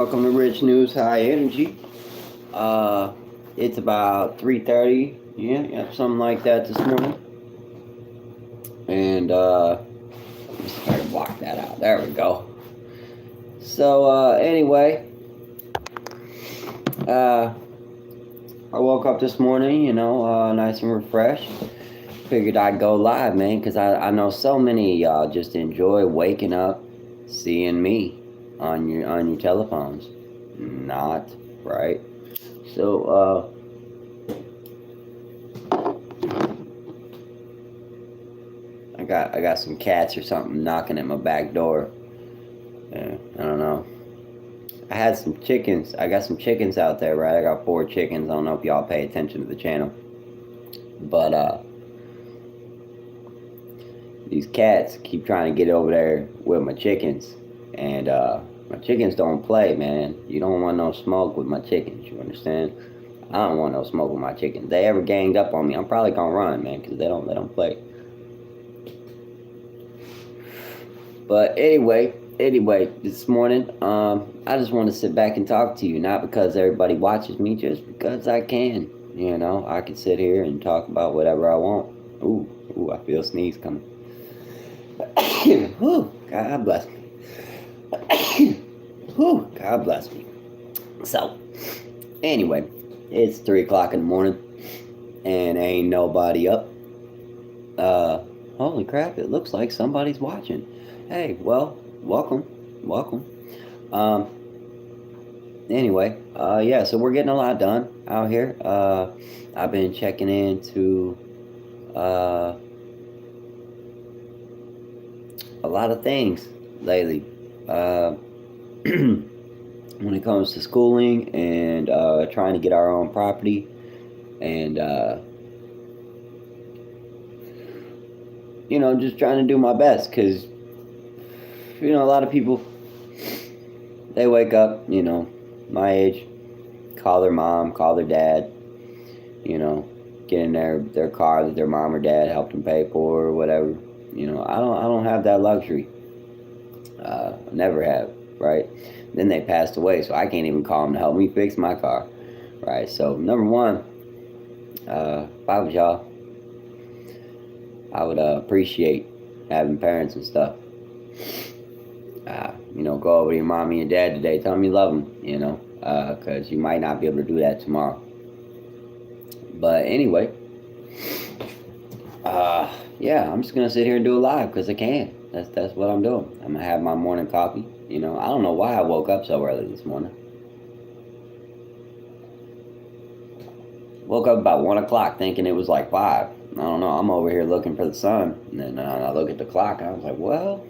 Welcome to Rich News High Energy. Uh, it's about 3:30, yeah, something like that this morning. And let me see if I can block that out. There we go. So anyway, uh, I woke up this morning, nice and refreshed. Figured I'd go live, man, because I know so many of y'all just enjoy waking up, seeing me on your telephones. Not right. So I got some cats or something knocking at my back door. Yeah, I don't know. I had some chickens. I got some chickens out there, right? I got 4 chickens. I don't know if y'all pay attention to the channel, but these cats keep trying to get over there with my chickens, and my chickens don't play, man. You don't want no smoke with my chickens. You understand? I don't want no smoke with my chickens. They ever ganged up on me, I'm probably gonna run, man, because they don't play. But anyway, this morning, I just want to sit back and talk to you, not because everybody watches me, just because I can. I can sit here and talk about whatever I want. Ooh, I feel a sneeze coming. Whew, God bless me. Whew, God bless me. So, anyway, it's 3 o'clock in the morning, and ain't nobody up. Holy crap! It looks like somebody's watching. Hey, well, welcome. Um, anyway, yeah, so we're getting a lot done out here. I've been checking into uh, a lot of things lately. Uh, when it comes to schooling and trying to get our own property and just trying to do my best because a lot of people, they wake up, my age, call their mom, call their dad, get in their car that their mom or dad helped them pay for or whatever. I don't have that luxury. Never have, right? Then they passed away, so I can't even call them to help me fix my car, right? So number one, if I was y'all, I would appreciate having parents and stuff. Go over to your mom and your dad today. Tell them you love them, because you might not be able to do that tomorrow. But anyway, yeah, I'm just gonna sit here and do it live because I can. That's what I'm doing. I'm gonna have my morning coffee. I don't know why I woke up so early this morning. Woke up about 1 o'clock thinking it was like 5. I don't know. I'm over here looking for the sun, and then I look at the clock and I was like, well,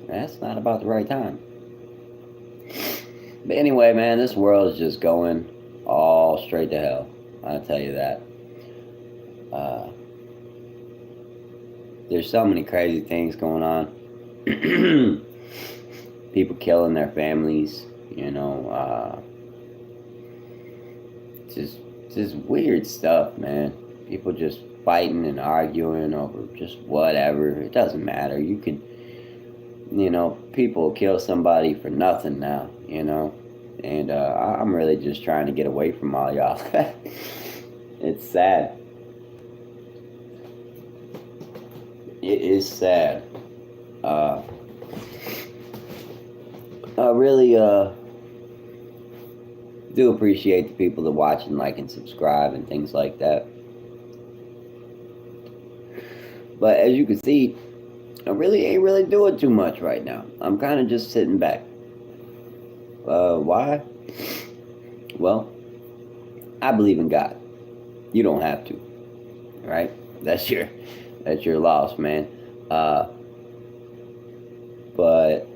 that's not about the right time. But anyway, man, this world is just going all straight to hell. I'll tell you that. Uh, there's so many crazy things going on. People killing their families, just weird stuff, man. People just fighting and arguing over just whatever. It doesn't matter. You could, people kill somebody for nothing now, and I'm really just trying to get away from all y'all. It's sad. It is sad. Uh, I really do appreciate the people that watch and like and subscribe and things like that. But as you can see, I really ain't really doing too much right now. I'm kind of just sitting back. Why? Well, I believe in God. You don't have to, right? That's your loss, man. But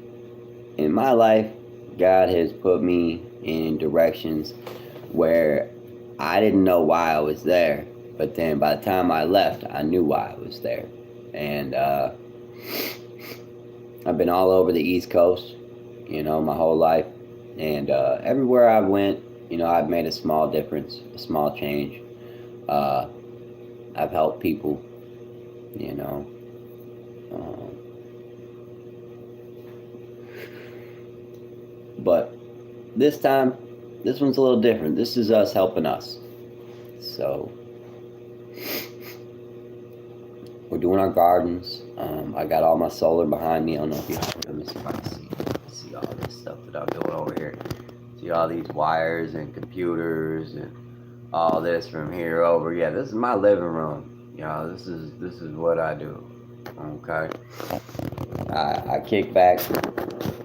in my life, God has put me in directions where I didn't know why I was there, but then by the time I left, I knew why I was there. And I've been all over the East Coast, my whole life, and everywhere I went, I've made a small difference, a small change. I've helped people, you know. But this time, this one's a little different. This is us helping us. So we're doing our gardens. I got all my solar behind me. I don't know if you let me see if I can see all this stuff that I'm doing over here. See all these wires and computers and all this from here over. Yeah, this is my living room. This is what I do. Okay. I kick back.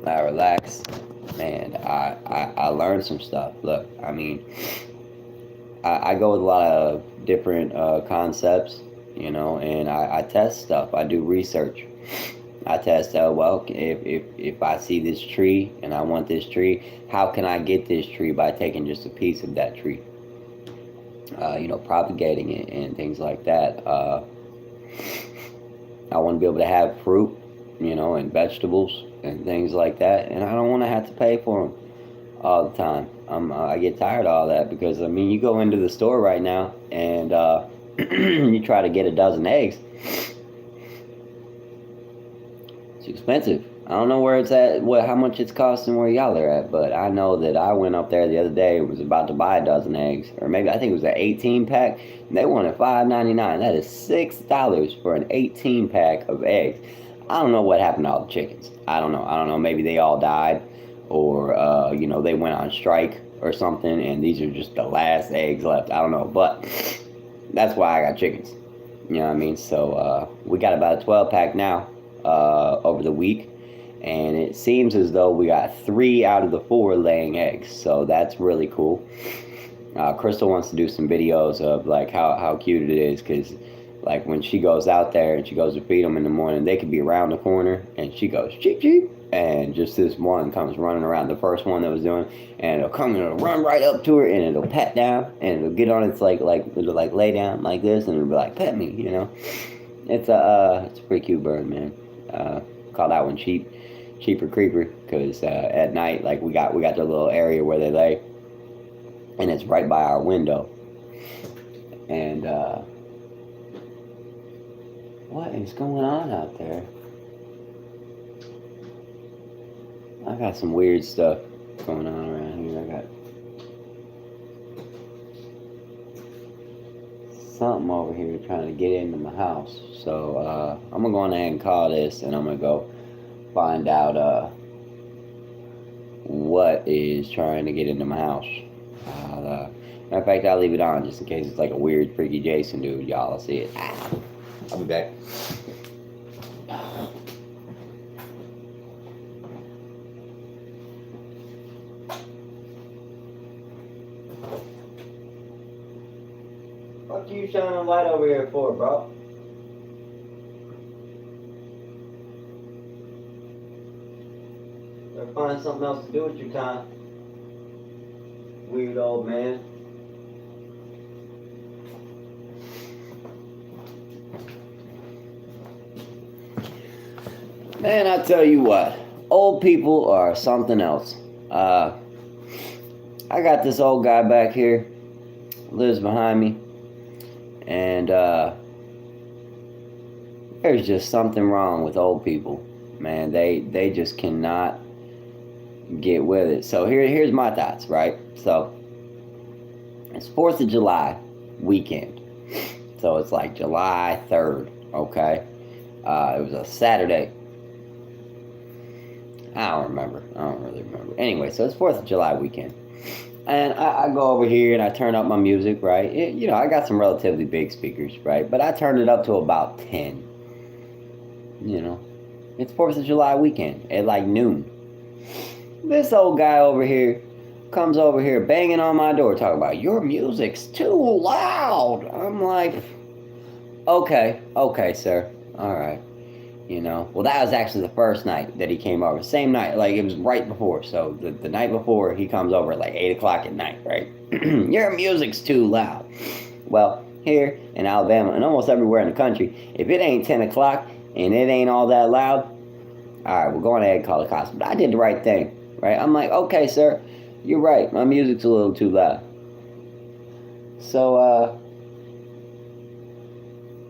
I relax. Man, I learned some stuff. Look, I mean, I go with a lot of different concepts, and I test stuff. I do research. I test, well, if I see this tree and I want this tree, how can I get this tree by taking just a piece of that tree? Propagating it and things like that. I want to be able to have fruit, and vegetables and things like that, and I don't want to have to pay for them all the time. I get tired of all that because, you go into the store right now and you try to get a dozen eggs. It's expensive. I don't know where it's at, how much it's costing where y'all are at, but I know that I went up there the other day, was about to buy a dozen eggs, or maybe I think it was an 18 pack, and they wanted $5.99. That is $6 for an 18 pack of eggs. I don't know what happened to all the chickens. I don't know. Maybe they all died, or they went on strike or something, and these are just the last eggs left. I don't know, but that's why I got chickens. You know what I mean? So we got about a 12 pack now over the week. And it seems as though we got 3 out of the 4 laying eggs, so that's really cool. Crystal wants to do some videos of like how cute it is, because like when she goes out there and she goes to feed them in the morning, they could be around the corner and she goes cheep cheep, and just this one comes running around, the first one that was doing, and it'll come and it'll run right up to her and it'll pat down and it'll get on its it'll lay down like this and it'll be like, pet me, It's a pretty cute bird, man. Call that one Cheaper Creeper, because at night, like we got the little area where they lay, and it's right by our window. And what is going on out there? I got some weird stuff going on around here. I got something over here trying to get into my house. So I'm gonna go on ahead and call this, and I'm gonna go find out what is trying to get into my house. Matter of fact, I'll leave it on just in case it's like a weird, freaky Jason dude. Y'all will see it. I'll be back. What you shining a light over here for, bro? Or find something else to do with your time. Weird old man. Man, I tell you what, old people are something else. I got this old guy back here, lives behind me, and there's just something wrong with old people. Man, they just cannot get with it. So here's my thoughts, right? So it's 4th of July weekend. So it's like July 3rd, okay? It was a Saturday. I don't really remember. Anyway, so it's 4th of July weekend. And I go over here and I turn up my music, right? I got some relatively big speakers, right? But I turned it up to about 10. It's 4th of July weekend at like noon. This old guy over here comes over here banging on my door talking about, your music's too loud. I'm like, okay, sir. All right. Well, that was actually the first night that he came over. Same night, like it was right before. So the night before, he comes over at like 8 o'clock at night, right? Your music's too loud. Well, here in Alabama and almost everywhere in the country, if it ain't 10 o'clock and it ain't all that loud, all right, we're going ahead and call the cops. But I did the right thing, right? I'm like, okay, sir, you're right. My music's a little too loud. So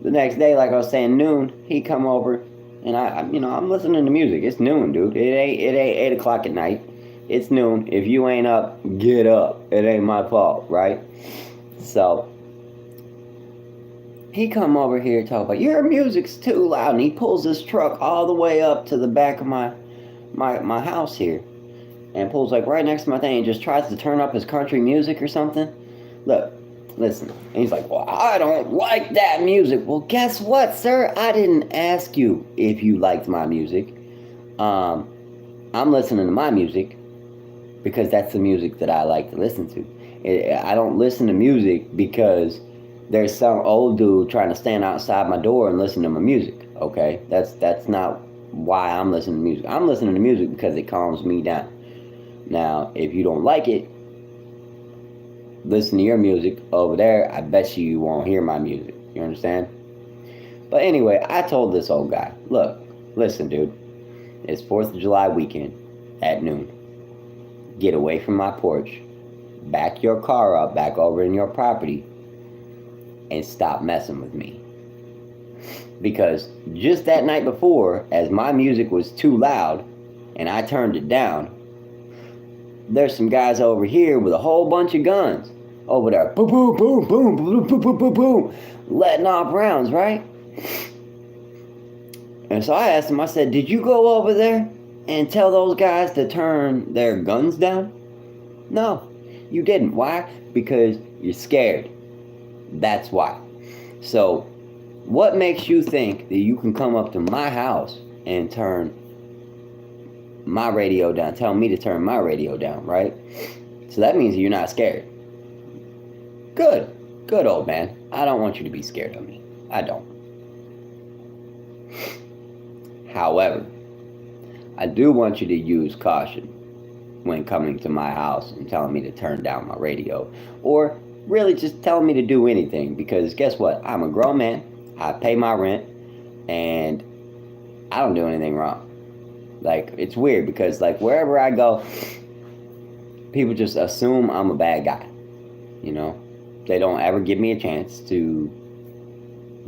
the next day, like I was saying, noon, he come over. And I'm listening to music. It's noon, dude. It ain't 8 o'clock at night. It's noon. If you ain't up, get up. It ain't my fault, right? So he come over here talk about your music's too loud, and he pulls his truck all the way up to the back of my house here, and pulls like right next to my thing and just tries to turn up his country music or something. Look, listen. And he's like, well, I don't like that music. Well, guess what, sir? I didn't ask you if you liked my music. I'm listening to my music because that's the music that I like to listen to. I don't listen to music because there's some old dude trying to stand outside my door and listen to my music. Okay, that's not why I'm listening to music. I'm listening to music because it calms me down. Now, if you don't like it, listen to your music over there. I bet you won't hear my music. You understand? But anyway, I told this old guy, look, listen, dude, it's 4th of July weekend at noon. Get away from my porch, back your car up, back over in your property, and stop messing with me. Because just that night before, as my music was too loud and I turned it down, there's some guys over here with a whole bunch of guns over there, boom, boom, boom, boom, boom, boom, boom, boom, boom, letting off rounds, right? And so I asked him, I said, did you go over there and tell those guys to turn their guns down? No, you didn't. Why? Because you're scared. That's why. So what makes you think that you can come up to my house and turn my radio down, tell me to turn my radio down, right? So that means you're not scared. Good old man. I don't want you to be scared of me. I don't. However, I do want you to use caution when coming to my house and telling me to turn down my radio, or really just telling me to do anything, because guess what? I'm a grown man. I pay my rent, and I don't do anything wrong. Like, it's weird because, like, wherever I go, people just assume I'm a bad guy, you know? They don't ever give me a chance to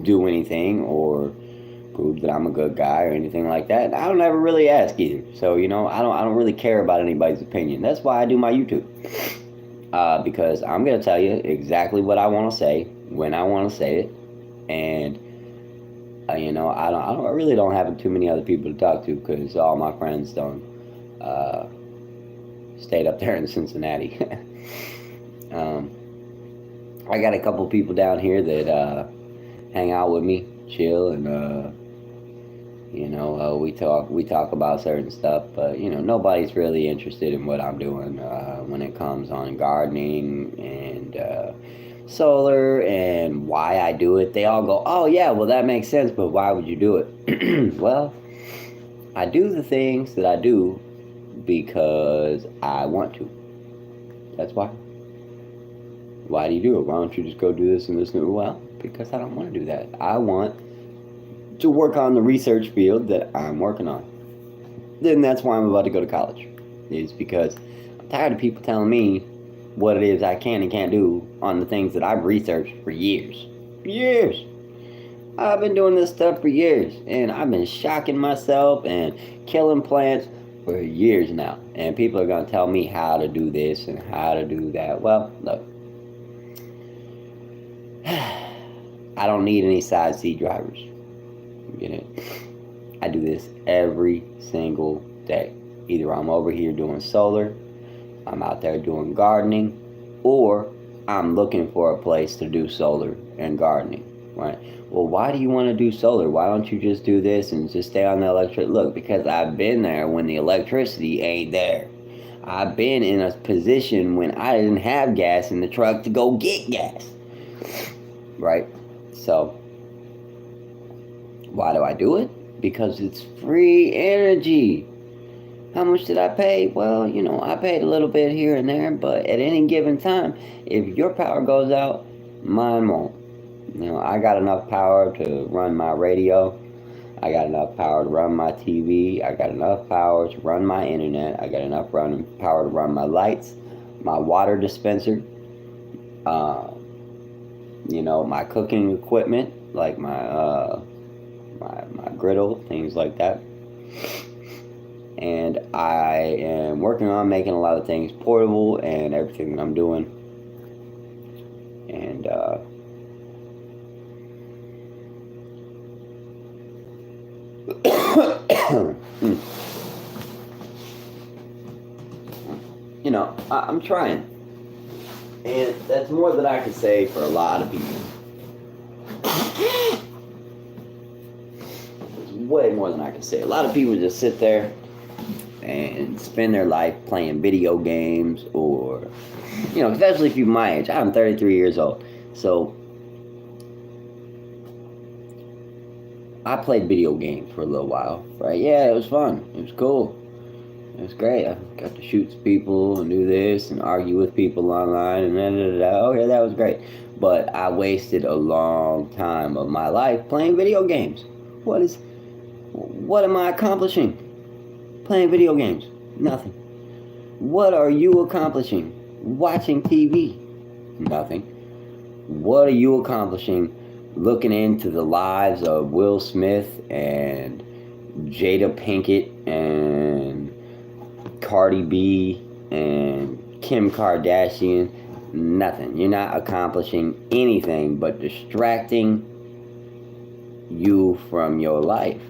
do anything or prove that I'm a good guy or anything like that. I don't ever really ask either. So, you know, I don't really care about anybody's opinion. That's why I do my YouTube. Because I'm going to tell you exactly what I want to say, when I want to say it, and you know, I really don't have too many other people to talk to because all my friends don't stayed up there in Cincinnati. I got a couple people down here that hang out with me, chill, and you know, we talk about certain stuff, but you know, nobody's really interested in what I'm doing when it comes on gardening and solar and why I do it. They all go, oh yeah, well that makes sense, but why would you do it? Well, I do the things that I do because I want to. That's why. Why do you do it? Why don't you just go do this and this? Well, because I don't want to do that. I want to work on the research field that I'm working on. Then that's why I'm about to go to college. Is because I'm tired of people telling me what it is I can and can't do on the things that I've researched for years. Years. I've been doing this stuff for years, and I've been shocking myself and killing plants for years now. And people are going to tell me how to do this and how to do that. Well, look. I don't need any side seat drivers. You get it? I do this every single day. Either I'm over here doing solar, I'm out there doing gardening, or I'm looking for a place to do solar and gardening, right? Well, why do you want to do solar? Why don't you just do this and just stay on the electric? Look, because I've been there when the electricity ain't there. I've been in a position when I didn't have gas in the truck to go get gas, right? So, why do I do it? Because it's free energy. How much did I pay? Well, you know, I paid a little bit here and there, but at any given time, if your power goes out, mine won't. You know, I got enough power to run my radio. I got enough power to run my TV. I got enough power to run my internet. I got enough power to run my lights, my water dispenser, you know, my cooking equipment, like my griddle, things like that. and I am working on making a lot of things portable and everything that I'm doing. And you know, I'm trying, and that's more than I can say for a lot of people. It's way more than I can say. A lot of people just sit there and spend their life playing video games, or, you know, especially people my age. I'm 33 years old, so I played video games for a little while, right? Yeah, it was fun. It was cool. It was great. I got to shoot people and do this and argue with people online and da. Oh yeah, that was great. But I wasted a long time of my life playing video games. What am I accomplishing? Playing video games. Nothing. What are you accomplishing? Watching TV. Nothing. What are you accomplishing looking into the lives of Will Smith and Jada Pinkett and Cardi B and Kim Kardashian? Nothing. You're not accomplishing anything but distracting you from your life.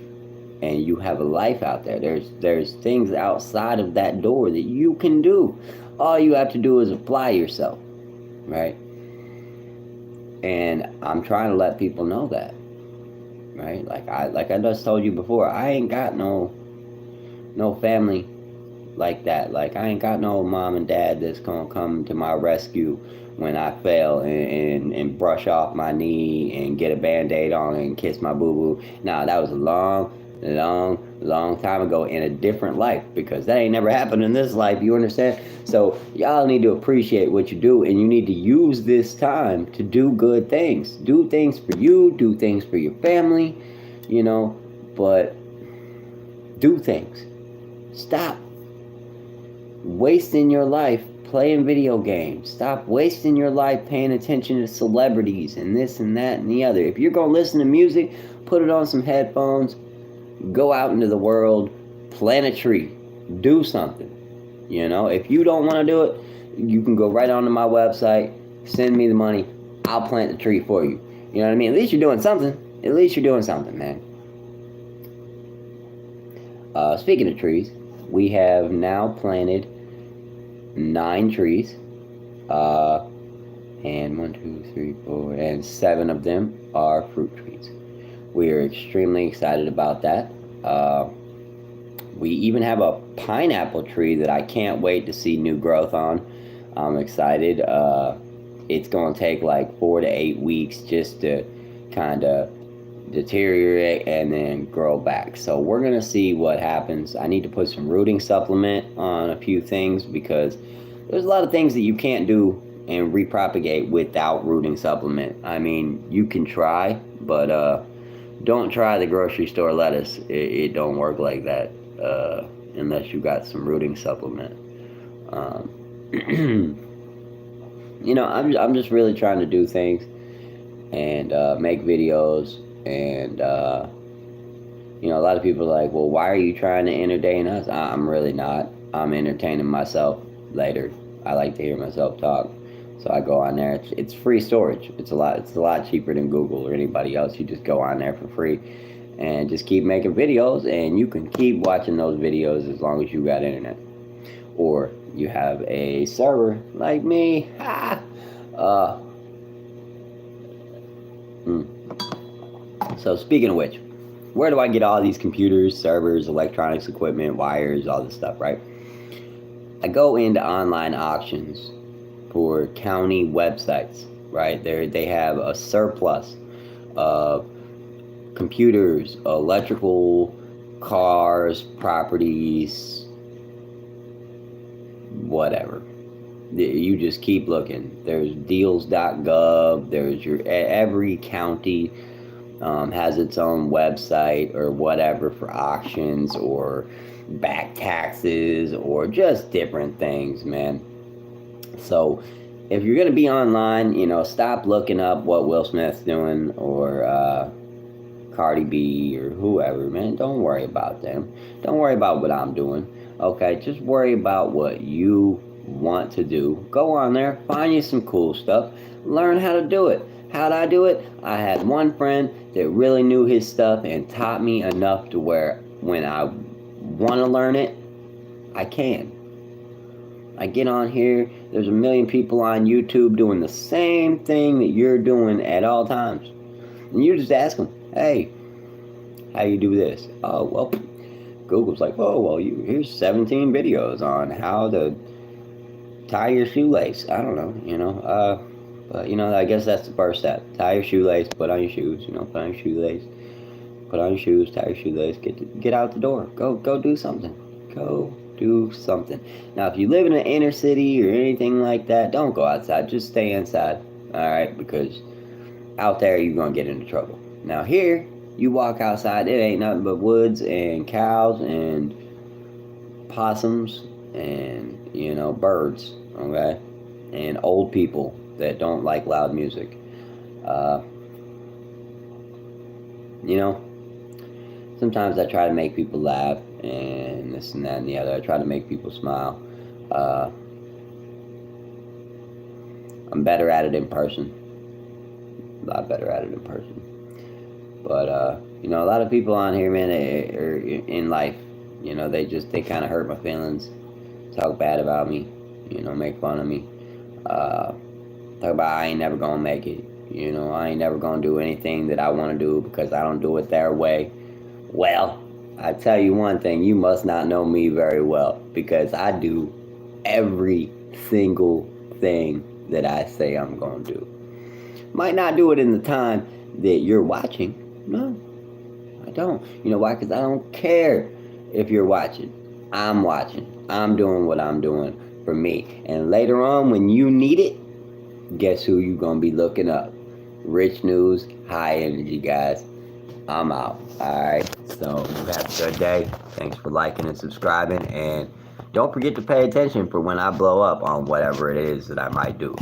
And you have a life out there. There's things outside of that door that you can do. All you have to do is apply yourself, right? And I'm trying to let people know that, right? Like I just told you before, I ain't got no family like that. Like, I ain't got no mom and dad that's gonna come to my rescue when I fail and brush off my knee and get a band-aid on it and kiss my boo-boo. Now, that was a long time ago in a different life, because that ain't never happened in this life, you understand? So y'all need to appreciate what you do, and you need to use this time to do good things. Do things for you, do things for your family, you know, but do things. Stop wasting your life playing video games. Stop wasting your life paying attention to celebrities and this and that and the other. If you're gonna listen to music, put it on some headphones. Go out into the world, plant a tree, do something. You know, if you don't want to do it, you can go right onto my website, send me the money, I'll plant the tree for you. You know what I mean? At least you're doing something. At least you're doing something, man. Speaking of trees, we have now planted 9 trees. And 1, 2, 3, 4, and 7 of them are fruit trees. We are extremely excited about that. We even have a pineapple tree that I can't wait to see new growth on. I'm excited. It's going to take like 4 to 8 weeks just to kind of deteriorate and then grow back. So we're going to see what happens. I need to put some rooting supplement on a few things, because there's a lot of things that you can't do and repropagate without rooting supplement. I mean, you can try, but don't try the grocery store lettuce. It don't work like that unless you got some rooting supplement. You know, I'm just really trying to do things and make videos, and you know, a lot of people are like, well, why are you trying to entertain us? I'm really not. I'm entertaining myself later. I like to hear myself talk. So I go on there. It's free storage. It's a lot cheaper than Google or anybody else. You just go on there for free and just keep making videos, and you can keep watching those videos as long as you got internet. Or you have a server like me. So speaking of which, where do I get all these computers, servers, electronics equipment, wires, all this stuff, right? I go into online auctions for county websites, right? They have a surplus of computers, electrical, cars, properties, whatever. You just keep looking. There's deals.gov. There's every county has its own website or whatever for auctions or back taxes or just different things, man. So if you're going to be online, you know, stop looking up what Will Smith's doing or Cardi B or whoever, man. Don't worry about them. Don't worry about what I'm doing. Okay, just worry about what you want to do. Go on there, find you some cool stuff, learn how to do it. How'd I do it? I had one friend that really knew his stuff and taught me enough to where when I want to learn it, I can. I get on here, there's a million people on YouTube doing the same thing that you're doing at all times. And you just ask them, hey, how you do this? Oh, well, Google's like, oh, well, here's 17 videos on how to tie your shoelace. I don't know, but, I guess that's the first step. Tie your shoelace, put on your shoes, put on your shoelace, put on your shoes, tie your shoelace, get out the door. Go do something. Go do something. Now, if you live in an inner city or anything like that, don't go outside. Just stay inside, all right? Because out there, you're going to get into trouble. Now, here, you walk outside, it ain't nothing but woods and cows and possums and, birds, okay? And old people that don't like loud music. Sometimes I try to make people laugh and this and that and the other. I try to make people smile. I'm better at it in person. A lot better at it in person. But, a lot of people on here, man, are in life, they kind of hurt my feelings, talk bad about me, make fun of me, talk about I ain't never gonna make it, I ain't never gonna do anything that I want to do because I don't do it their way. Well, I tell you one thing, you must not know me very well, because I do every single thing that I say I'm gonna do. Might not do it in the time that you're watching. No, I don't. You know why? Because I don't care if you're watching. I'm watching. I'm doing what I'm doing for me. And later on, when you need it, guess who you going to be looking up? Rich News, High Energy, guys. I'm out. All right. So, have a good day. Thanks for liking and subscribing. And don't forget to pay attention for when I blow up on whatever it is that I might do.